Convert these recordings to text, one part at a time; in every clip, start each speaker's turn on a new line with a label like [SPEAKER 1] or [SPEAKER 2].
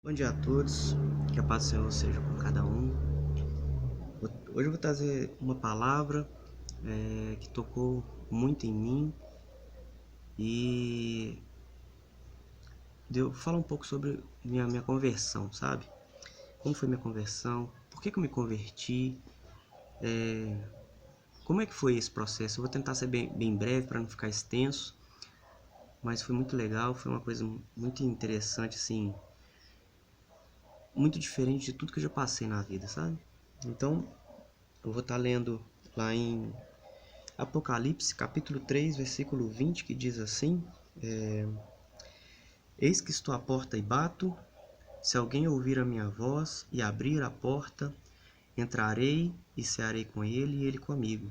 [SPEAKER 1] Bom dia a todos, que a paz do Senhor seja com cada um. Hoje eu vou trazer uma palavra que tocou muito em mim e deu falar um pouco sobre minha conversão, sabe? Como foi minha conversão? Por que eu me converti? Como é que foi esse processo? Eu vou tentar ser bem breve para não ficar extenso, mas foi muito legal, foi uma coisa muito interessante, assim, muito diferente de tudo que eu já passei na vida, sabe? Então, eu vou estar lendo lá em Apocalipse, capítulo 3, versículo 20, que diz assim: Eis que estou à porta e bato, se alguém ouvir a minha voz e abrir a porta, entrarei e cearei com ele e ele comigo.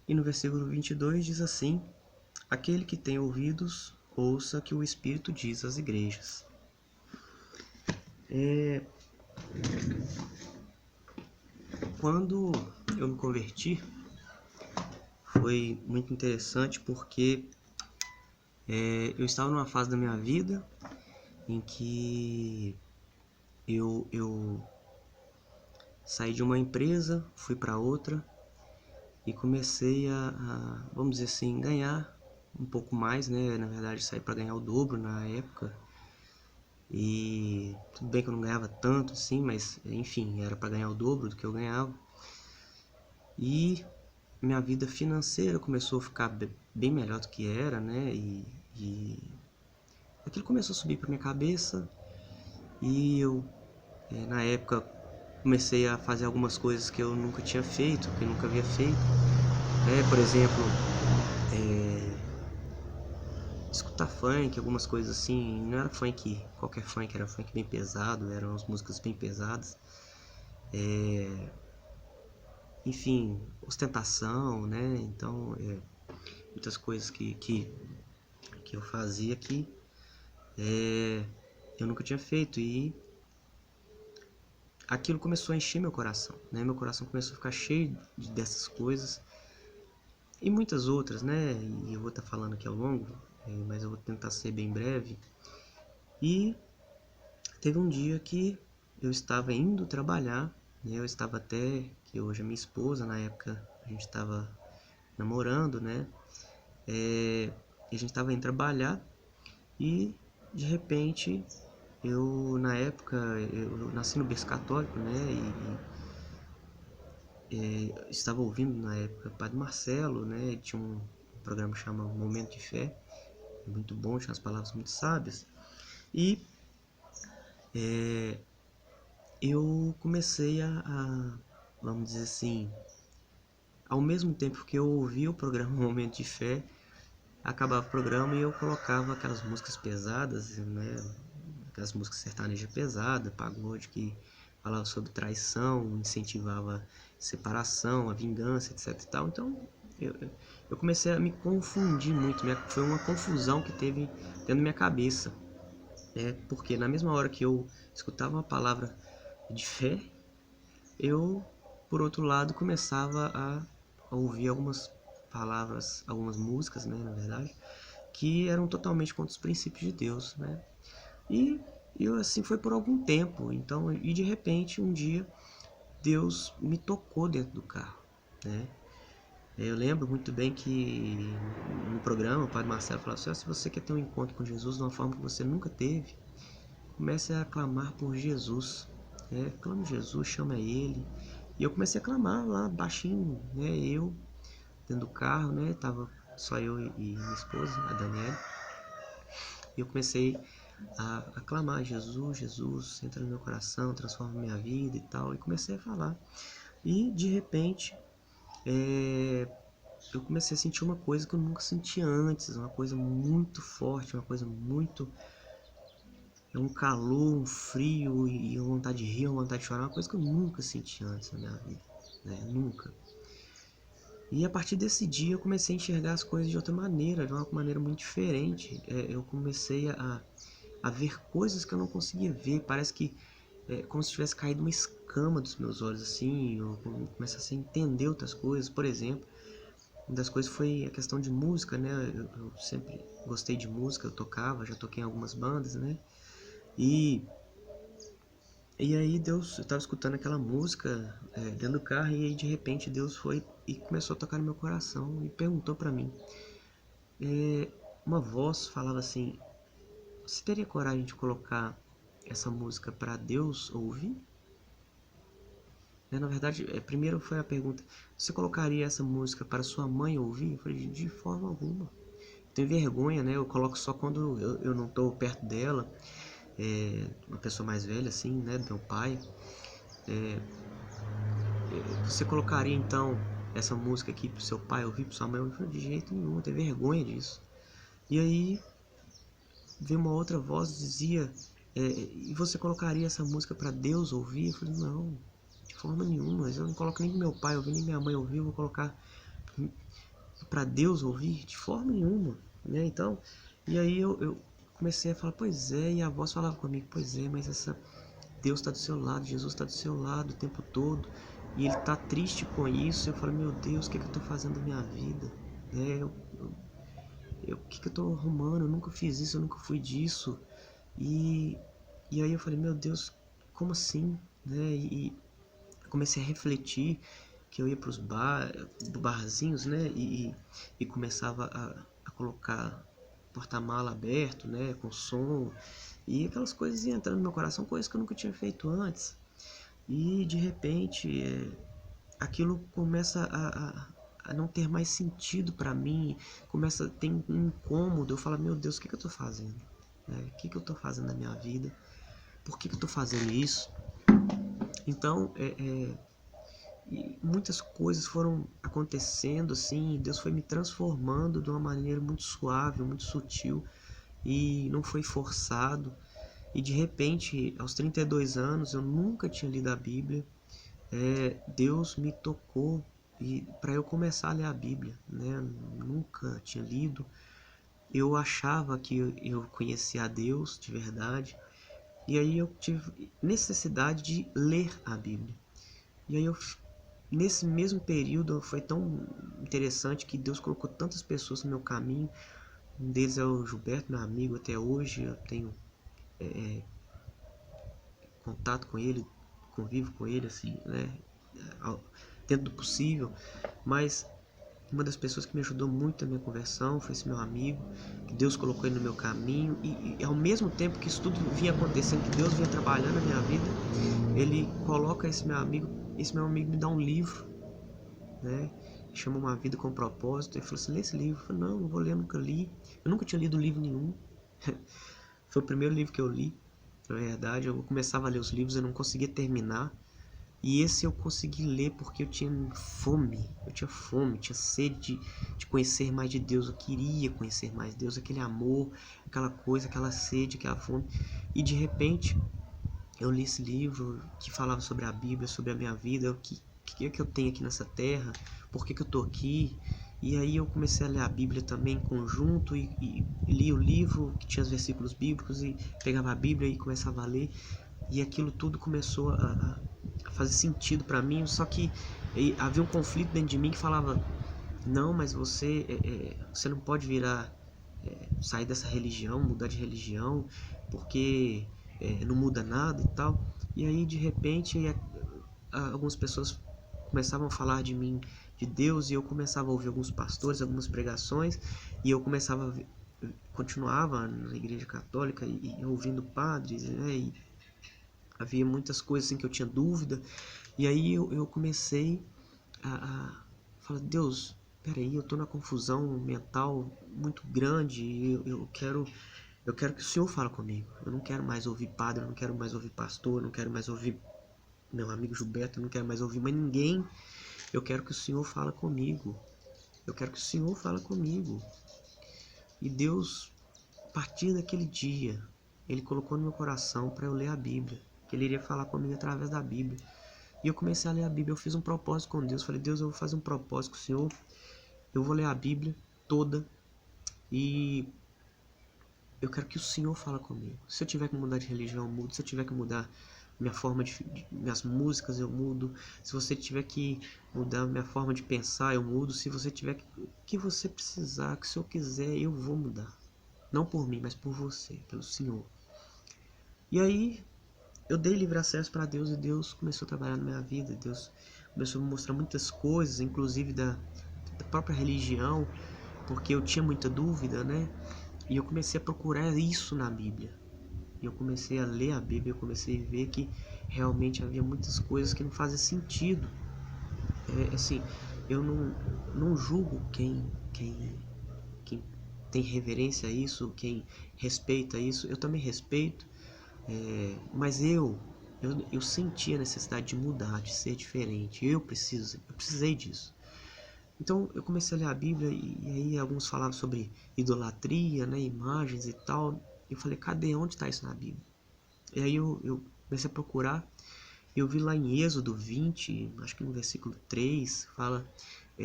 [SPEAKER 1] E no versículo 22 diz assim: Aquele que tem ouvidos, ouça que o Espírito diz às igrejas. Quando eu me converti, foi muito interessante porque eu estava numa fase da minha vida em que eu saí de uma empresa, fui para outra e comecei vamos dizer assim, ganhar um pouco mais, né? Na verdade, saí para ganhar o dobro na época. E tudo bem que eu não ganhava tanto assim, mas enfim, era para ganhar o dobro do que eu ganhava. E minha vida financeira começou a ficar bem melhor do que era, né? E aquilo começou a subir para minha cabeça e eu, na época, comecei a fazer algumas coisas que eu nunca tinha feito, que eu nunca havia feito. Por exemplo, escutar funk, algumas coisas assim. Não era funk, qualquer funk, era funk bem pesado, eram as músicas bem pesadas. Enfim, ostentação, né? Então, muitas coisas que eu fazia que eu nunca tinha feito. E aquilo começou a encher meu coração, né? Meu coração começou a ficar cheio dessas coisas. E muitas outras, né? E eu vou estar falando aqui ao longo, mas eu vou tentar ser bem breve. E teve um dia que eu estava indo trabalhar, né? Eu estava até, que hoje é minha esposa, na época a gente estava namorando, né? E a gente estava indo trabalhar e de repente na época, eu nasci no berço católico, né? Estava ouvindo na época o Padre Marcelo, né? Ele tinha um programa chamado Momento de Fé, muito bom, tinha as palavras muito sábias. E eu comecei vamos dizer assim, ao mesmo tempo que eu ouvia o programa Momento de Fé, acabava o programa e eu colocava aquelas músicas pesadas, né? Aquelas músicas sertanejas pesadas, pagode, que falava sobre traição, incentivava separação, a vingança, etc e tal. Então eu comecei a me confundir muito, foi uma confusão que teve dentro da minha cabeça, né? Porque na mesma hora que eu escutava uma palavra de fé, eu, por outro lado, começava a ouvir algumas palavras, algumas músicas, né, na verdade, que eram totalmente contra os princípios de Deus, né? E eu assim foi por algum tempo, então, e de repente um dia Deus me tocou dentro do carro, né? Eu lembro muito bem que no programa o Padre Marcelo falou assim: se você quer ter um encontro com Jesus de uma forma que você nunca teve, comece a clamar por Jesus, clame Jesus, chama Ele. E eu comecei a clamar lá baixinho, né? Eu dentro do carro, né? Tava só eu e minha esposa, a Daniela. E eu comecei a clamar: Jesus, Jesus, entra no meu coração, transforma minha vida e tal. E comecei a falar. E de repente, eu comecei a sentir uma coisa que eu nunca senti antes, uma coisa muito forte, uma coisa muito. Um calor, um frio e uma vontade de rir, uma vontade de chorar, uma coisa que eu nunca senti antes na minha vida, né? Nunca. E a partir desse dia eu comecei a enxergar as coisas de outra maneira, de uma maneira muito diferente. Eu comecei a ver coisas que eu não conseguia ver. Parece que como se tivesse caído uma escama dos meus olhos, assim. Eu comecei a entender outras coisas. Por exemplo, uma das coisas foi a questão de música, né? Eu sempre gostei de música, eu tocava, já toquei em algumas bandas, né? E, e aí Deus, eu tava escutando aquela música dentro do carro, e aí de repente Deus foi e começou a tocar no meu coração e perguntou pra mim. Uma voz falava assim: você teria coragem de colocar essa música para Deus ouvir? Na verdade, primeiro foi a pergunta: você colocaria essa música para sua mãe ouvir? Eu falei: de forma alguma. Tenho vergonha, né? Eu coloco só quando eu não estou perto dela. Uma pessoa mais velha, assim, né? Meu pai. Você colocaria então essa música aqui pro seu pai ouvir, pro sua mãe ouvir? Eu falei: de jeito nenhum, eu tenho vergonha disso. E aí veio uma outra voz que dizia: e você colocaria essa música para Deus ouvir? Eu falei: não, de forma nenhuma. Eu não coloco nem meu pai ouvir, nem minha mãe ouvir. Eu vou colocar para Deus ouvir? De forma nenhuma, né? Então, e aí eu comecei a falar: pois é. E a voz falava comigo: pois é, mas Deus está do seu lado, Jesus está do seu lado o tempo todo, e ele está triste com isso. Eu falei: meu Deus, o que eu estou fazendo da minha vida, né? O que eu estou arrumando? Eu nunca fiz isso, eu nunca fui disso. E, e aí eu falei: meu Deus, como assim, né? E comecei a refletir que eu ia para os barzinhos, né? E começava a colocar porta-mala aberto, né? Com som, e aquelas coisas iam entrando no meu coração, coisas que eu nunca tinha feito antes. E de repente aquilo começa a não ter mais sentido para mim, começa a ter um incômodo. Eu falo: meu Deus, o que eu tô fazendo? O que eu tô fazendo na minha vida? Por que eu tô fazendo isso? Então, e muitas coisas foram acontecendo assim, Deus foi me transformando de uma maneira muito suave, muito sutil, e não foi forçado. E de repente, aos 32 anos, eu nunca tinha lido a Bíblia. Deus me tocou e para eu começar a ler a Bíblia, né? Nunca tinha lido. Eu achava que eu conhecia a Deus de verdade. E aí eu tive necessidade de ler a Bíblia. E aí nesse mesmo período foi tão interessante que Deus colocou tantas pessoas no meu caminho. Um deles é o Gilberto, meu amigo até hoje. Eu tenho contato com ele, convivo com ele assim, né? Dentro do possível. Mas uma das pessoas que me ajudou muito na minha conversão foi esse meu amigo, que Deus colocou ele no meu caminho. E ao mesmo tempo que isso tudo vinha acontecendo, que Deus vinha trabalhando na minha vida, ele coloca esse meu amigo me dá um livro, né? Chama Uma Vida com Propósito. Ele falou assim: lê esse livro. Eu falei: não vou ler, eu nunca li. Eu nunca tinha lido livro nenhum. Foi o primeiro livro que eu li, na verdade. Eu começava a ler os livros, eu não conseguia terminar. E esse eu consegui ler porque eu tinha fome, tinha sede de conhecer mais de Deus. Eu queria conhecer mais Deus, aquele amor, aquela coisa, aquela sede, aquela fome. E de repente eu li esse livro que falava sobre a Bíblia, sobre a minha vida, o que é que eu tenho aqui nessa terra, por que eu tô aqui. E aí eu comecei a ler a Bíblia também em conjunto, e li o livro que tinha os versículos bíblicos, e pegava a Bíblia e começava a ler. E aquilo tudo começou a fazer sentido para mim. Só que havia um conflito dentro de mim que falava: não, mas você não pode sair dessa religião, mudar de religião, porque não muda nada e tal. E aí de repente algumas pessoas começavam a falar de mim, de Deus, e eu começava a ouvir alguns pastores, algumas pregações, e eu continuava na igreja católica e ouvindo padres, né? E havia muitas coisas assim que eu tinha dúvida. E aí eu comecei a falar: Deus, peraí, eu tô na confusão mental muito grande, e eu quero que o Senhor fale comigo. Eu não quero mais ouvir padre, eu não quero mais ouvir pastor, eu não quero mais ouvir meu amigo Gilberto, eu não quero mais ouvir mais ninguém. Eu quero que o Senhor fale comigo. Eu quero que o Senhor fale comigo. E Deus, a partir daquele dia, Ele colocou no meu coração para eu ler a Bíblia, que Ele iria falar comigo através da Bíblia. E eu comecei a ler a Bíblia. Eu fiz um propósito com Deus. Falei: Deus, eu vou fazer um propósito com o Senhor. Eu vou ler a Bíblia toda, e eu quero que o Senhor fale comigo. Se eu tiver que mudar de religião, eu mudo. Se eu tiver que mudar minha forma minhas músicas, eu mudo. Se você tiver que mudar minha forma de pensar, eu mudo. Se você tiver que você precisar, que o Senhor quiser, eu vou mudar. Não por mim, mas por você, pelo Senhor. E aí eu dei livre acesso para Deus e Deus começou a trabalhar na minha vida. Deus começou a me mostrar muitas coisas, inclusive da própria religião, porque eu tinha muita dúvida, né? E eu comecei a procurar isso na Bíblia. E eu comecei a ler a Bíblia, eu comecei a ver que realmente havia muitas coisas que não fazem sentido. Assim, eu não julgo quem tem reverência a isso, quem respeita isso. Eu também respeito, mas eu senti a necessidade de mudar, de ser diferente. Eu precisei disso. Então eu comecei a ler a Bíblia e aí alguns falavam sobre idolatria, né, imagens e tal. Eu falei, cadê? Onde está isso na Bíblia? E aí eu comecei a procurar. Eu vi lá em Êxodo 20, acho que no versículo 3, fala: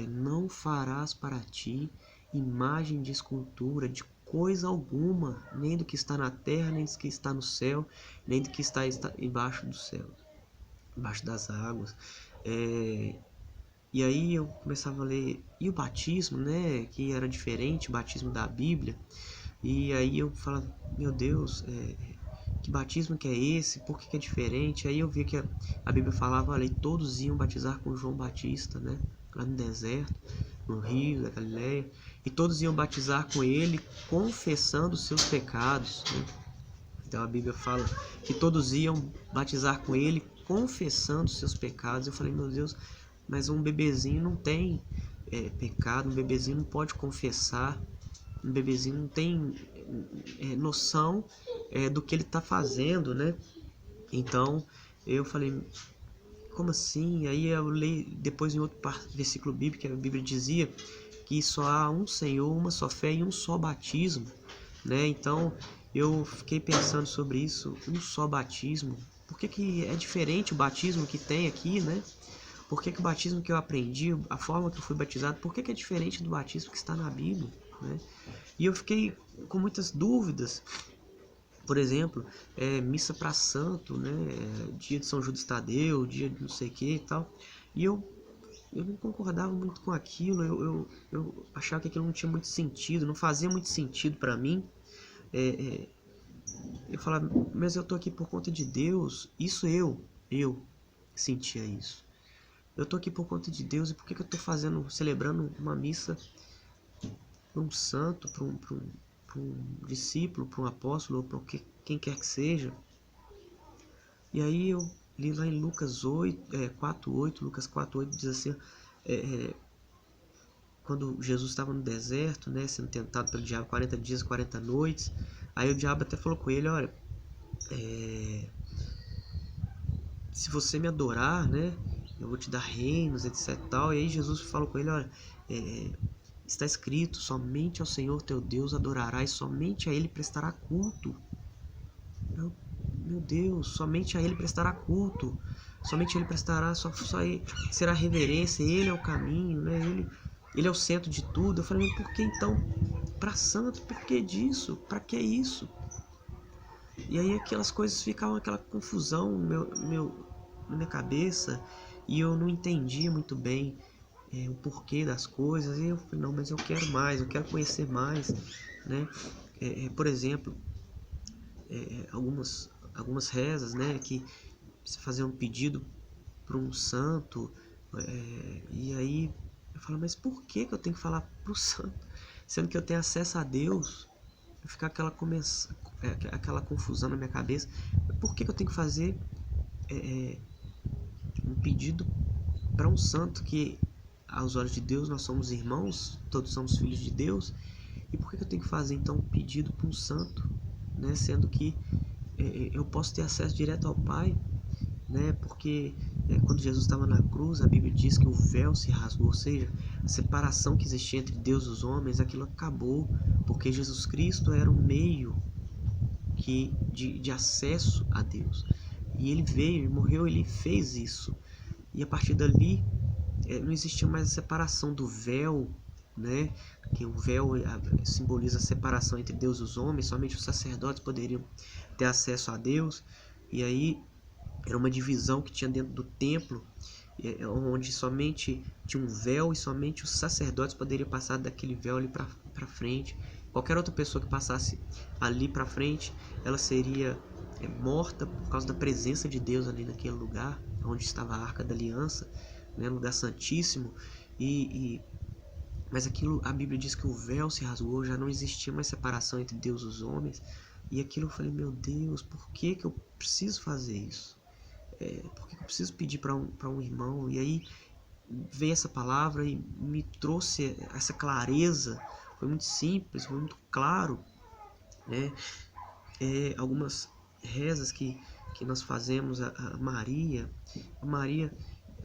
[SPEAKER 1] não farás para ti imagem de escultura de coisa alguma, nem do que está na terra, nem do que está no céu, nem do que está embaixo do céu, embaixo das águas. E aí eu começava a ler, e o batismo, né, que era diferente, o batismo da Bíblia. E aí eu falava, meu Deus, que batismo que é esse? Por que é diferente? Aí eu vi que a Bíblia falava, olha, e todos iam batizar com João Batista, né, lá no deserto, no rio da Galileia, e todos iam batizar com ele, confessando os seus pecados, né? Então a Bíblia fala que todos iam batizar com ele, confessando os seus pecados. Eu falei, meu Deus, mas um bebezinho não tem pecado, um bebezinho não pode confessar, um bebezinho não tem noção do que ele está fazendo, né? Então eu falei, como assim? Aí eu li depois em outro versículo bíblico, que a Bíblia dizia que só há um Senhor, uma só fé e um só batismo, né? Então eu fiquei pensando sobre isso, um só batismo. Por que é diferente o batismo que tem aqui, né? Por que o batismo que eu aprendi, a forma que eu fui batizado, por que é diferente do batismo que está na Bíblia, né? E eu fiquei com muitas dúvidas. Por exemplo, missa para santo, né? Dia de São Judas Tadeu, dia de não sei o que e tal. E eu não concordava muito com aquilo, eu achava que aquilo não tinha muito sentido, não fazia muito sentido para mim. Eu falava, mas eu tô aqui por conta de Deus, isso eu sentia isso. Eu tô aqui por conta de Deus, e por que eu tô celebrando uma missa para um santo, para um discípulo, para um apóstolo, ou para quem quer que seja? E aí eu li lá em Lucas 4:8, Lucas 4:8 diz assim, quando Jesus estava no deserto, né, sendo tentado pelo diabo 40 dias, 40 noites, aí o diabo até falou com ele, olha, se você me adorar, né, eu vou te dar reinos, etc tal. E aí Jesus falou com ele, olha, está escrito, somente ao Senhor teu Deus adorarás, somente a Ele prestará culto. Meu Deus, somente a Ele prestará culto, somente a Ele prestará, só será reverência, Ele é o caminho, né? Ele é o centro de tudo. Eu falei, mas por que então para santo? Por que disso? Para que isso? E aí aquelas coisas ficavam, aquela confusão na minha cabeça, e eu não entendia muito bem o porquê das coisas. E eu falei, não, mas eu quero mais, eu quero conhecer mais, né? Por exemplo, algumas rezas, né, que você fazer um pedido para um santo, e aí eu falo, mas por que eu tenho que falar para o santo, sendo que eu tenho acesso a Deus? Ficar aquela confusão na minha cabeça. Por que eu tenho que fazer um pedido para um santo, que aos olhos de Deus nós somos irmãos, todos somos filhos de Deus? E por que eu tenho que fazer então um pedido para um santo, né? Sendo que eu posso ter acesso direto ao Pai, né? Porque quando Jesus estava na cruz, a Bíblia diz que o véu se rasgou, ou seja, a separação que existia entre Deus e os homens, aquilo acabou, porque Jesus Cristo era um meio de acesso a Deus. E ele veio, ele morreu, ele fez isso. E a partir dali não existia mais a separação do véu, né? Que o véu simboliza a separação entre Deus e os homens, somente os sacerdotes poderiam ter acesso a Deus. E aí era uma divisão que tinha dentro do templo, onde somente tinha um véu e somente os sacerdotes poderiam passar daquele véu ali para frente. Qualquer outra pessoa que passasse ali para frente, ela seria morta por causa da presença de Deus ali naquele lugar, onde estava a Arca da Aliança, né, lugar santíssimo, mas aquilo, a Bíblia diz que o véu se rasgou, já não existia mais separação entre Deus e os homens, e aquilo eu falei, meu Deus, por que eu preciso fazer isso? Por que eu preciso pedir para um irmão? E aí veio essa palavra e me trouxe essa clareza, foi muito simples, foi muito claro, né? Algumas rezas que nós fazemos a Maria. A Maria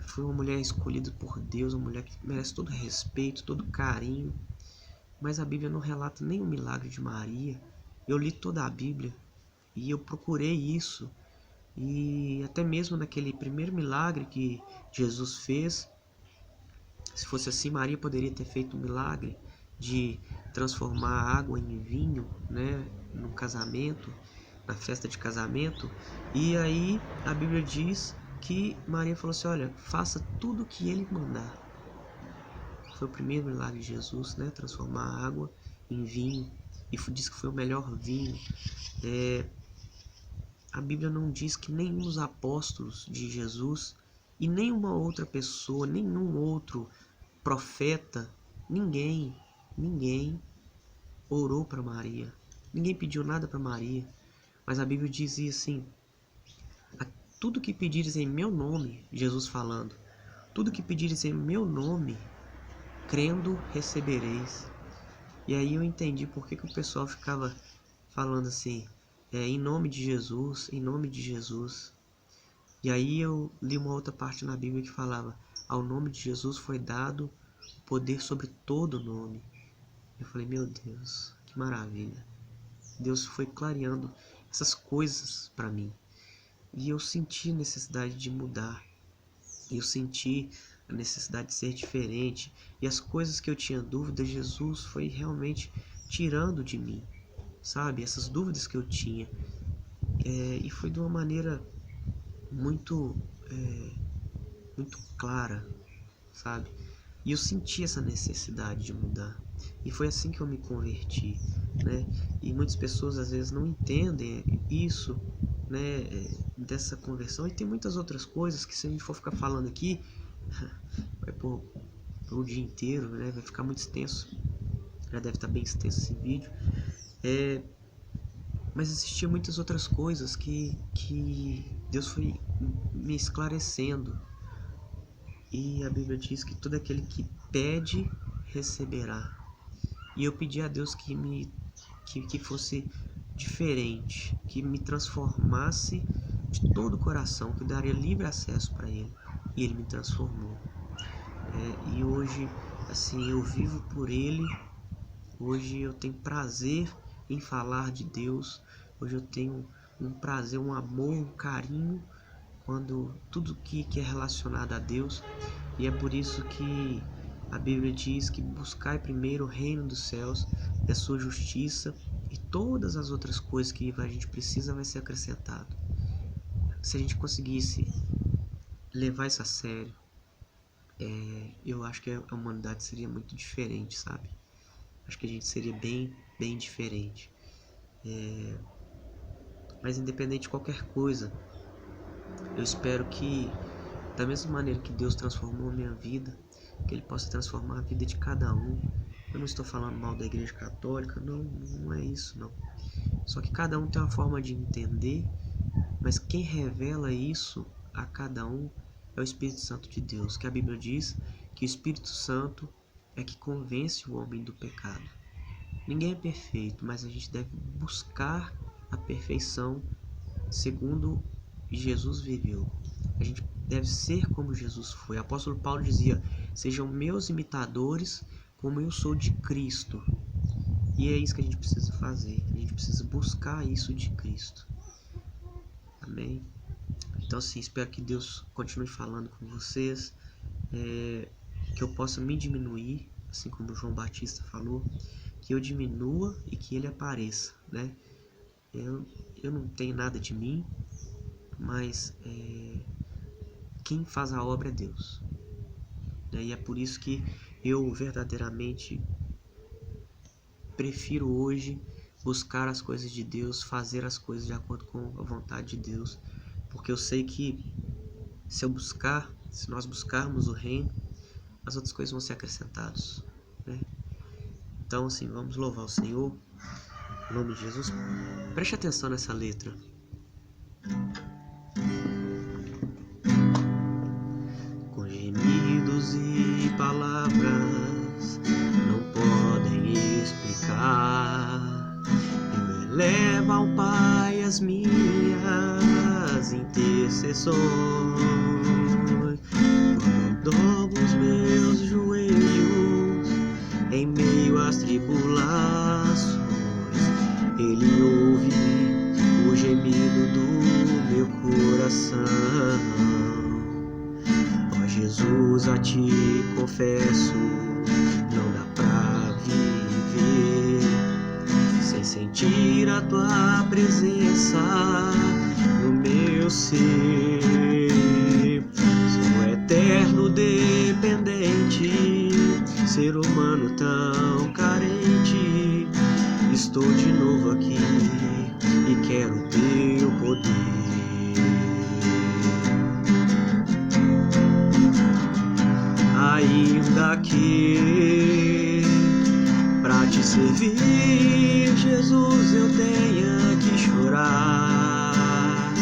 [SPEAKER 1] foi uma mulher escolhida por Deus, uma mulher que merece todo respeito, todo carinho, mas a Bíblia não relata nenhum milagre de Maria. Eu li toda a Bíblia e eu procurei isso, e até mesmo naquele primeiro milagre que Jesus fez, se fosse assim, Maria poderia ter feito um milagre de transformar a água em vinho, né, no casamento, na festa de casamento. E aí a Bíblia diz que Maria falou assim, olha, faça tudo o que ele mandar. Foi o primeiro milagre de Jesus, né, transformar a água em vinho, e diz que foi o melhor vinho. A Bíblia não diz que nenhum dos apóstolos de Jesus e nenhuma outra pessoa, nenhum outro profeta, ninguém orou para Maria. Ninguém pediu nada para Maria. Mas a Bíblia dizia assim, tudo que pedires em meu nome, Jesus falando, tudo que pedires em meu nome, crendo, recebereis. E aí eu entendi por que o pessoal ficava falando assim, em nome de Jesus, em nome de Jesus. E aí eu li uma outra parte na Bíblia que falava, ao nome de Jesus foi dado poder sobre todo nome. Eu falei, meu Deus, que maravilha. Deus foi clareando essas coisas para mim. E eu senti a necessidade de mudar. Eu senti a necessidade de ser diferente. E as coisas que eu tinha dúvida, Jesus foi realmente tirando de mim, sabe? Essas dúvidas que eu tinha. E foi de uma maneira muito, muito clara, sabe? E eu senti essa necessidade de mudar. E foi assim que eu me converti, né? E muitas pessoas às vezes não entendem isso, né? Dessa conversão. E tem muitas outras coisas que, se a gente for ficar falando aqui, vai por o dia inteiro, né? Vai ficar muito extenso. Já deve estar bem extenso esse vídeo. Mas existiam muitas outras coisas que Deus foi me esclarecendo. E a Bíblia diz que todo aquele que pede, receberá. E eu pedi a Deus que fosse diferente, que me transformasse de todo o coração, que daria livre acesso para Ele. E Ele me transformou. E hoje, assim, eu vivo por Ele. Hoje eu tenho prazer em falar de Deus. Hoje eu tenho um prazer, um amor, um carinho quando tudo que é relacionado a Deus. E é por isso que a Bíblia diz que buscai primeiro o reino dos céus e a sua justiça, e todas as outras coisas que a gente precisa vai ser acrescentado. Se a gente conseguisse levar isso a sério, eu acho que a humanidade seria muito diferente, sabe? Acho que a gente seria bem diferente. Mas independente de qualquer coisa, eu espero que, da mesma maneira que Deus transformou a minha vida, que Ele possa transformar a vida de cada um. Eu não estou falando mal da Igreja Católica, não é isso, não. Só que cada um tem uma forma de entender, mas quem revela isso a cada um é o Espírito Santo de Deus, que a Bíblia diz que o Espírito Santo é que convence o homem do pecado. Ninguém é perfeito, mas a gente deve buscar a perfeição segundo Jesus viveu. A gente deve ser como Jesus foi. O apóstolo Paulo dizia, sejam meus imitadores como eu sou de Cristo. E é isso que a gente precisa fazer. A gente precisa buscar isso de Cristo. Amém? Então, assim, espero que Deus continue falando com vocês. Que eu possa me diminuir, assim como João Batista falou. Que eu diminua e que Ele apareça, né? Eu não tenho nada de mim, mas quem faz a obra é Deus. E é por isso que eu verdadeiramente prefiro hoje buscar as coisas de Deus, fazer as coisas de acordo com a vontade de Deus, porque eu sei que se nós buscarmos o reino, as outras coisas vão ser acrescentadas, né? Então, assim, vamos louvar o Senhor, em nome de Jesus. Preste atenção nessa letra. Com gemidos e palavras não podem explicar, eu elevo ao Pai as minhas intercessões. Quando dobro os meus joelhos em meio às tribulações, Ele ouve o gemido do meu coração. Ó Jesus, a Ti confesso, não dá pra viver sem sentir a Tua presença no meu ser. Sou eterno dependente, ser humano tão carente. Estou de novo aqui e quero Teu poder. Ainda que pra Te servir, Jesus, eu tenha que chorar,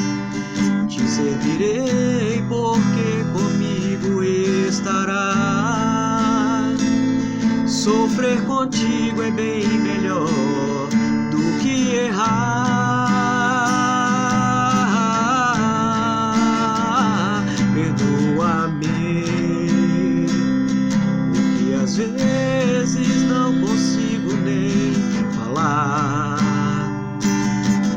[SPEAKER 1] Te servirei porque comigo estará. Sofrer contigo é bem melhor do que errar. Perdoa-me, porque às vezes não consigo nem falar.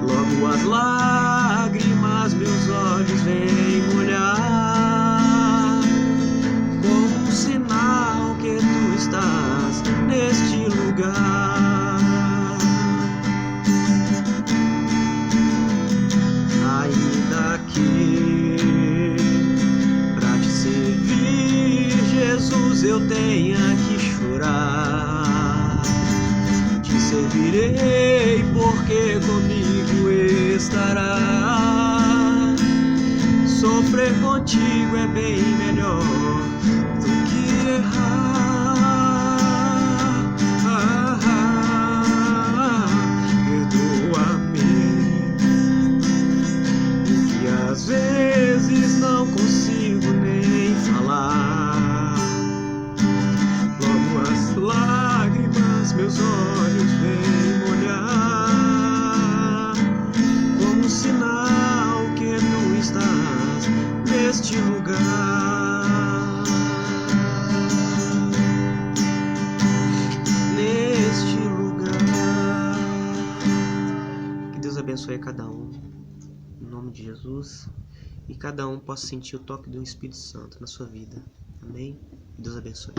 [SPEAKER 1] Logo as lágrimas meus olhos vêm molhar, como um sinal que Tu estás neste lugar. Ainda que pra Te servir, Jesus, eu tenha que chorar, Te servirei porque comigo estará. Sofrer contigo é bem melhor do que errar. Perdoa-me, que às vezes não consigo nem falar. Logo as lágrimas meus olhos vêm molhar, como um sinal que Tu estás neste lugar. Neste lugar. Que Deus abençoe a cada um, em nome de Jesus, e cada um possa sentir o toque do Espírito Santo na sua vida. Amém? Que Deus abençoe.